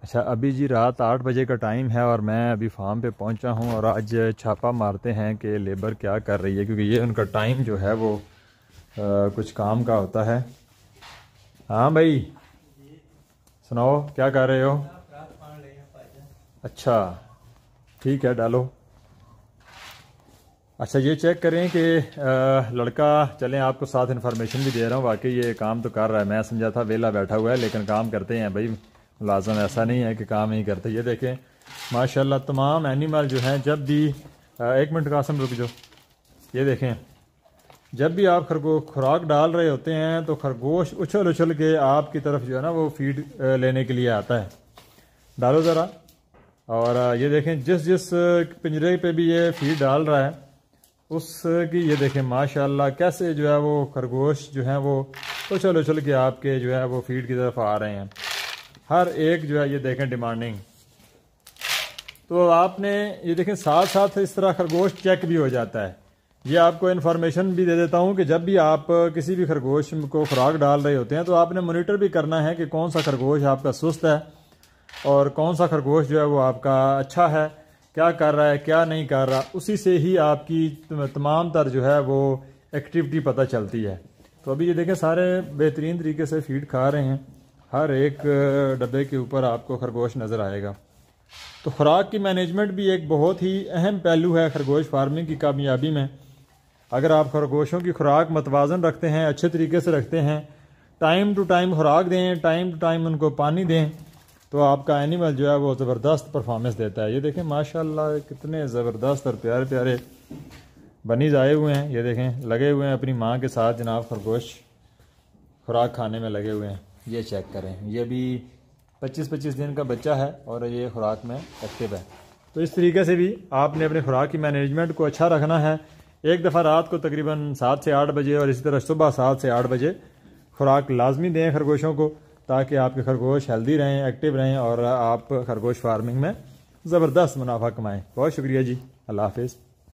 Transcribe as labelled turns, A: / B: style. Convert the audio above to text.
A: अच्छा, अभी जी रात 8 बजे का टाइम है और मैं अभी फार्म पे पहुंचा हूं और आज छापा मारते हैं कि लेबर क्या कर रही है, क्योंकि ये उनका टाइम जो है वो कुछ काम का होता है। हाँ भाई, सुनाओ क्या कर रहे हो? अच्छा, ठीक है, डालो। अच्छा, ये चेक करें कि लड़का, चलें आपको साथ इन्फॉर्मेशन भी दे रहा हूँ, वाकई ये काम तो कर रहा है। मैं समझा था वेला बैठा हुआ है, लेकिन काम करते हैं भाई मुलाजम, ऐसा नहीं है कि काम नहीं करते। ये देखें माशाल्लाह तमाम एनिमल जो हैं, जब भी एक मिनट कासम रुक जाओ। ये देखें, जब भी आप खुराक डाल रहे होते हैं तो खरगोश उछल उछल के आपकी तरफ जो है ना वो फीड लेने के लिए आता है। डालो ज़रा। और ये देखें जिस जिस पिंजरे पे भी ये फीड डाल रहा है उसकी ये देखें माशाल्लाह कैसे जो है वो खरगोश जो है वो उछल उछल के आपके जो है वो फीड की तरफ आ रहे हैं। हर एक जो है ये देखें डिमांडिंग। तो आपने ये देखें साथ साथ इस तरह खरगोश चेक भी हो जाता है। ये आपको इन्फॉर्मेशन भी दे देता हूँ कि जब भी आप किसी भी खरगोश को खुराक डाल रहे होते हैं तो आपने मॉनिटर भी करना है कि कौन सा खरगोश आपका सुस्त है और कौन सा खरगोश जो है वो आपका अच्छा है, क्या कर रहा है क्या नहीं कर रहा। उसी से ही आपकी तमाम तर जो है वो एक्टिविटी पता चलती है। तो अभी ये देखें सारे बेहतरीन तरीके से फीड खा रहे हैं। हर एक डब्बे के ऊपर आपको खरगोश नज़र आएगा। तो खुराक की मैनेजमेंट भी एक बहुत ही अहम पहलू है खरगोश फार्मिंग की कामयाबी में। अगर आप खरगोशों की खुराक मतवाजन रखते हैं, अच्छे तरीके से रखते हैं, टाइम टू टाइम खुराक दें, टाइम टू टाइम उनको पानी दें, तो आपका एनिमल जो है वो ज़बरदस्त परफॉर्मेंस देता है। ये देखें माशाल्लाह कितने ज़बरदस्त और प्यारे प्यारे बनीज आए हुए हैं। ये देखें लगे हुए हैं अपनी माँ के साथ, जनाब खरगोश खुराक खाने में लगे हुए हैं। ये चेक करें, ये भी 25-25 दिन का बच्चा है और ये खुराक में एक्टिव है। तो इस तरीके से भी आपने अपने खुराक की मैनेजमेंट को अच्छा रखना है। एक दफ़ा रात को तकरीबन 7 से 8 बजे और इसी तरह सुबह 7 से 8 बजे खुराक लाजमी दें खरगोशों को, ताकि आपके खरगोश हेल्दी रहें, एक्टिव रहें और आप खरगोश फार्मिंग में ज़बरदस्त मुनाफा कमाएं। बहुत शुक्रिया जी, अल्लाह हाफिज़।